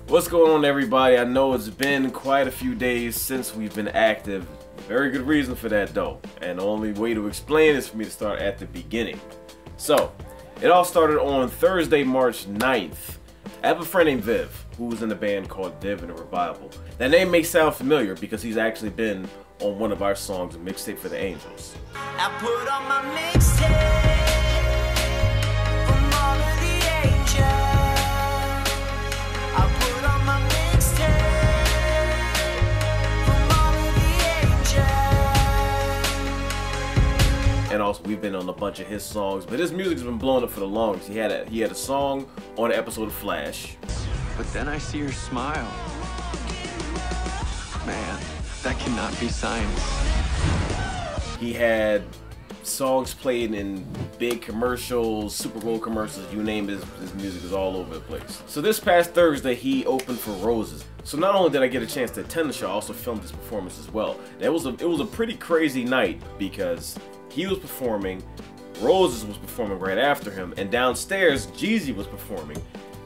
What's going on, everybody? I know it's been quite a few days since we've been active. Very good reason for that, though. And the only way to explain is for me to start at the beginning. So, it all started on Thursday, March 9th. I have a friend named Viv, who was in a band called Viv and the Revival. That name may sound familiar because he's actually been on one of our songs, a mixtape for the Angels. I put on my mixtape from all of the angels. I put on my mixtape from all of the angels. And also, we've been on a bunch of his songs, but his music's been blowing up for the longest. He had a song on an episode of Flash. But then I see her smile. Man, that cannot be science. He had songs played in big commercials, Super Bowl commercials, you name it, his music is all over the place. So this past Thursday, he opened for Roses. So not only did I get a chance to attend the show, I also filmed his performance as well. It was a pretty crazy night because he was performing, Roses was performing right after him, and downstairs, Jeezy was performing.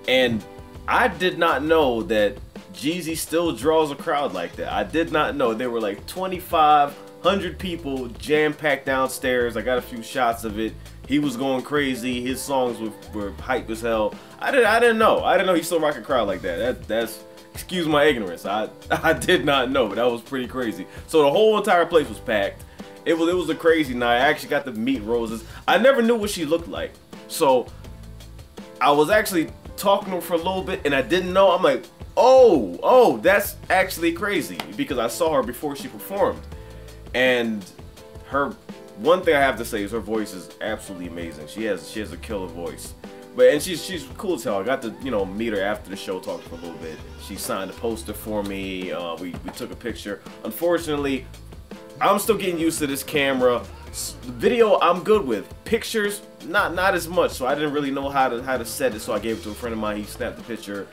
And I did not know that Jeezy still draws a crowd like that. I did not know. There were like 2,500 people jam-packed downstairs. I got a few shots of it. He was going crazy. His songs were hype as hell. I didn't know. I didn't know he still rock a crowd like that. That's excuse my ignorance. I did not know. That was pretty crazy. So the whole entire place was packed. It was a crazy night. I actually got to meet Roses. I never knew what she looked like. So I was actually talking to her for a little bit and I didn't know. I'm like, oh, that's actually crazy because I saw her before she performed. And one thing I have to say is her voice is absolutely amazing. She has a killer voice. And she's cool as hell. I got to, meet her after the show, talk for a little bit. She signed a poster for me. We took a picture. Unfortunately, I'm still getting used to this camera. Video I'm good with. Pictures, not as much. So I didn't really know how to set it. So I gave it to a friend of mine. He snapped the picture.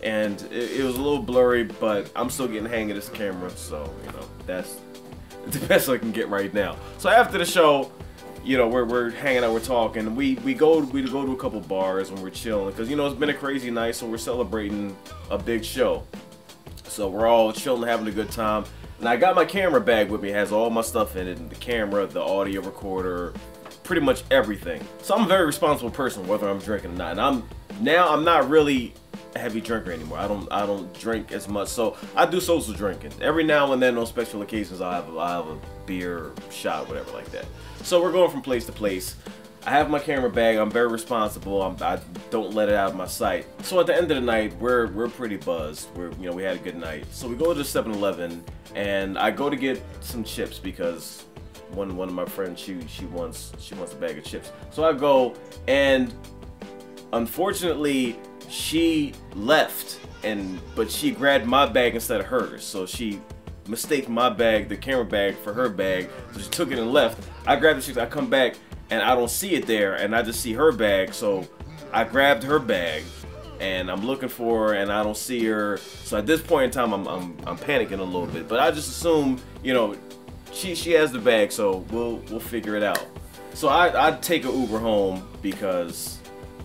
And it was a little blurry, but I'm still getting the hang of this camera. So, that's the best I can get right now. So after the show, we're hanging out, we're talking. We go to a couple bars and we're chilling because it's been a crazy night, so we're celebrating a big show. So we're all chilling, having a good time. And I got my camera bag with me. It has all my stuff in it, the camera, the audio recorder, pretty much everything. So I'm a very responsible person, whether I'm drinking or not. And I'm not really a heavy drinker anymore. I don't drink as much, so I do social drinking. Every now and then on special occasions I'll have a beer, shot, whatever like that. So we're going from place to place. I have my camera bag. I'm very responsible. I don't let it out of my sight. So at the end of the night, we're pretty buzzed. We had a good night. So we go to the 7-Eleven and I go to get some chips because one of my friends she wants a bag of chips. So I go, and unfortunately she left, but she grabbed my bag instead of hers. So she mistaked my bag, the camera bag, for her bag. So she took it and left. I grabbed the chips. I come back and I don't see it there, and I just see her bag. So I grabbed her bag and I'm looking for her and I don't see her. So at this point in time I'm panicking a little bit, but I just assume she has the bag, so we'll figure it out. So I take an Uber home because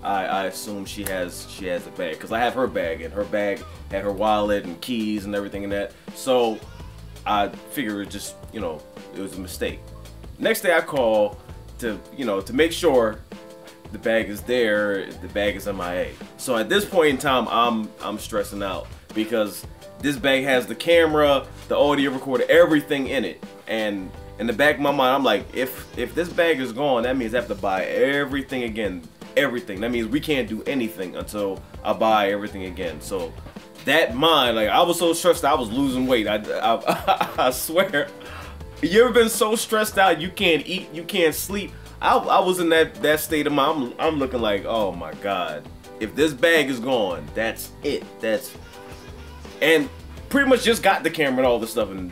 I assume she has the bag because I have her bag, and her bag had her wallet and keys and everything in that. So I figure it just it was a mistake. Next day I call to make sure the bag is there. The bag is MIA. So at this point in time I'm stressing out because this bag has the camera, the audio recorder, everything in it. And in the back of my mind I'm like, if this bag is gone, that means I have to buy everything again. Everything. That means we can't do anything until I buy everything again. So that mind, like, I was so stressed out, I was losing weight. I swear. You ever been so stressed out you can't eat, you can't sleep? I was in that state of mind. I'm looking like, oh my God, if this bag is gone, that's it. And pretty much just got the camera and all this stuff, and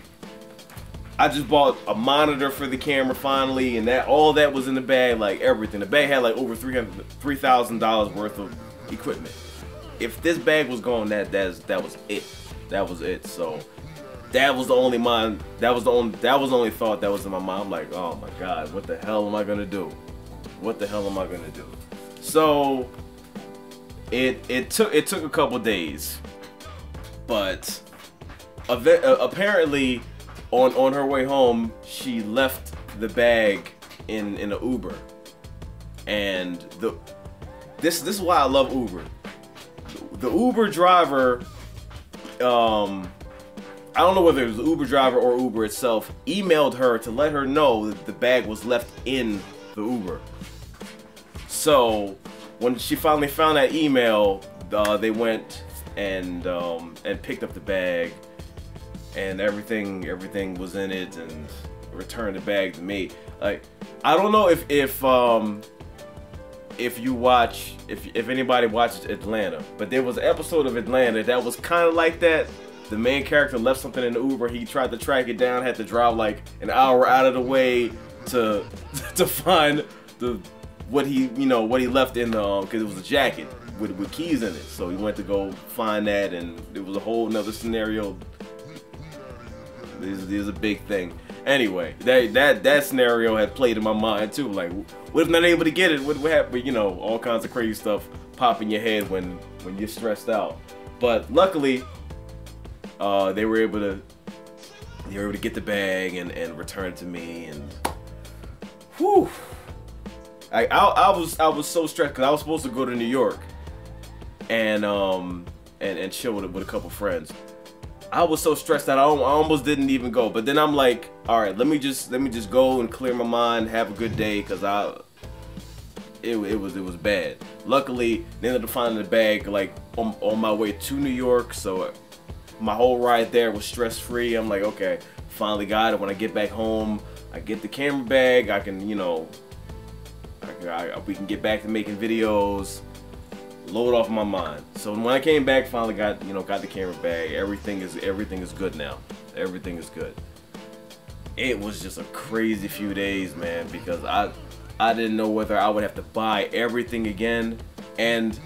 I just bought a monitor for the camera finally, and all that was in the bag, like everything. The bag had like over $3,000 worth of equipment. If this bag was gone, that was it. That was it. So that was the only thought that was in my mind. I'm like, oh my God, what the hell am I gonna do? What the hell am I gonna do? So it took a couple days But apparently, on her way home, she left the bag in an Uber, and this is why I love Uber. The Uber driver, I don't know whether it was the Uber driver or Uber itself, emailed her to let her know that the bag was left in the Uber. So when she finally found that email, they went and picked up the bag, and everything was in it, and returned the bag to me. Like, I don't know if anybody watches Atlanta, but there was an episode of Atlanta that was kind of like that. The main character left something in the Uber. He tried to track it down, had to drive like an hour out of the way to find what he left in the because it was a jacket with keys in it. So he went to go find that, and it was a whole nother scenario. This is a big thing. Anyway, that scenario had played in my mind too. Like, what if not able to get it? What would happen? You know, all kinds of crazy stuff pop in your head when you're stressed out. But luckily, they were able to get the bag and return it to me. And whew, I was so stressed because I was supposed to go to New York and chill with a couple friends. I was so stressed that I almost didn't even go. But then I'm like, all right, let me just go and clear my mind, have a good day, because it was bad. Luckily, they ended up finding the bag like on my way to New York, so my whole ride there was stress free. I'm like, okay, finally got it. When I get back home, I get the camera bag. I can, we can get back to making videos. Load off my mind. So when I came back, finally got the camera bag. Everything is good now. Everything is good. It was just a crazy few days, man, because I didn't know whether I would have to buy everything again. And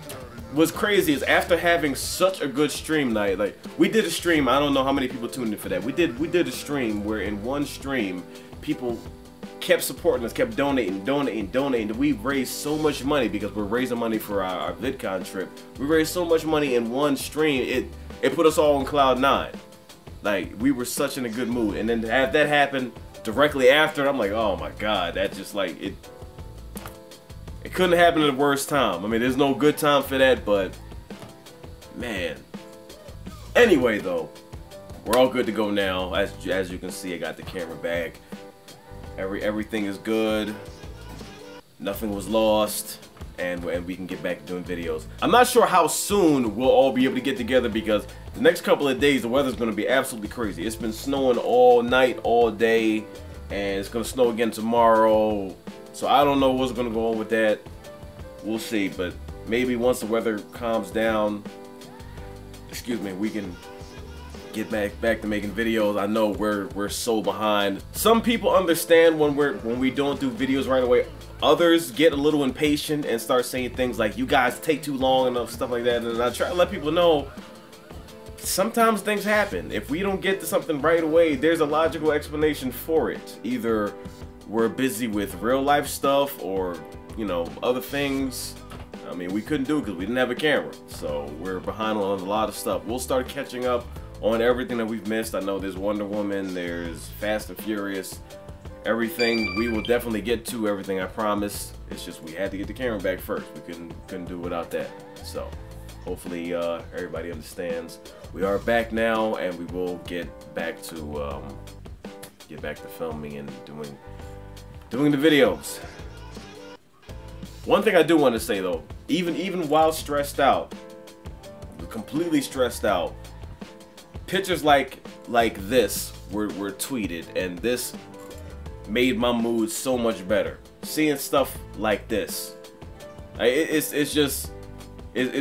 what's crazy is after having such a good stream night, like we did a stream, I don't know how many people tuned in for that. We did a stream where in one stream people kept supporting us, kept donating. We raised so much money because we're raising money for our VidCon trip. We raised so much money in one stream, it put us all on cloud 9. Like, we were such in a good mood. And then to have that happen directly after, I'm like, oh my god, that just like, it couldn't happen at the worst time. I mean, there's no good time for that, but man. Anyway though, we're all good to go now. As you can see, I got the camera back. Everything is good. Nothing was lost, and we can get back to doing videos. I'm not sure how soon we'll all be able to get together because the next couple of days the weather's going to be absolutely crazy. It's been snowing all night, all day, and it's going to snow again tomorrow. So I don't know what's going to go on with that. We'll see, but maybe once the weather calms down, excuse me, we can get back to making videos. I know we're so behind. Some people understand when we don't do videos right away. Others get a little impatient and start saying things like, you guys take too long and stuff like that. And I try to let people know sometimes things happen. If we don't get to something right away, there's a logical explanation for it. Either we're busy with real life stuff or, other things. I mean, we couldn't do it because we didn't have a camera. So we're behind on a lot of stuff. We'll start catching up on everything that we've missed. I know there's Wonder Woman, there's Fast and Furious, everything. We will definitely get to everything, I promise. It's just we had to get the camera back first. We couldn't do without that. So hopefully everybody understands. We are back now, and we will get back to filming and doing the videos. One thing I do want to say though, even while stressed out, completely stressed out, pictures like this were tweeted, and this made my mood so much better. Seeing stuff like this, it's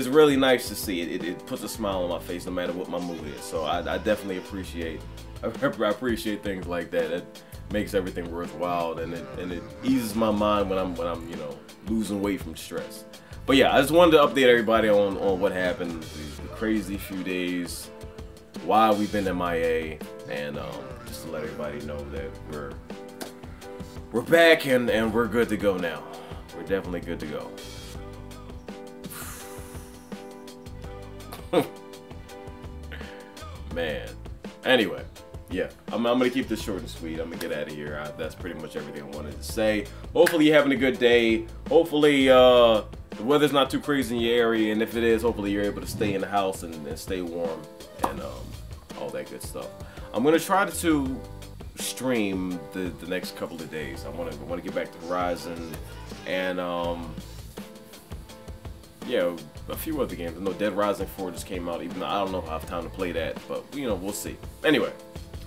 really nice to see. It puts a smile on my face no matter what my mood is. So I definitely appreciate things like that. It makes everything worthwhile, and it eases my mind when I'm losing weight from stress. But yeah, I just wanted to update everybody on what happened, the crazy few days, why we've been MIA, and just to let everybody know that we're back and we're good to go now. We're definitely good to go. man. Anyway, yeah, I'm gonna keep this short and sweet. I'm gonna get out of here. That's pretty much everything I wanted to say. Hopefully you're having a good day. Hopefully the weather's not too crazy in your area, and if it is, hopefully you're able to stay in the house and stay warm and all that good stuff. I'm gonna try to stream the next couple of days. I want to get back to Horizon and yeah, a few other games. I know Dead Rising 4 just came out, even though I don't know if I have time to play that, but you know, we'll see. Anyway,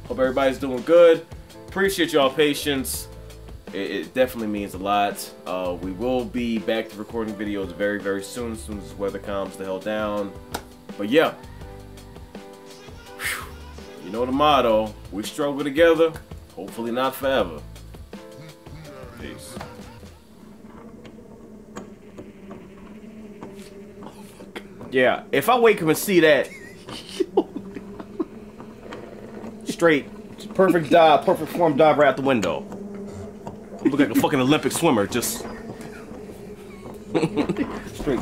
hope everybody's doing good. Appreciate y'all patience. It definitely means a lot. We will be back to recording videos very, very soon as the weather calms the hell down. But yeah, whew, you know the motto, we struggle together, hopefully not forever. Peace. Yeah, if I wake up and see that, straight, perfect dive, perfect form dive right out the window. I look like a fucking Olympic swimmer, just straight.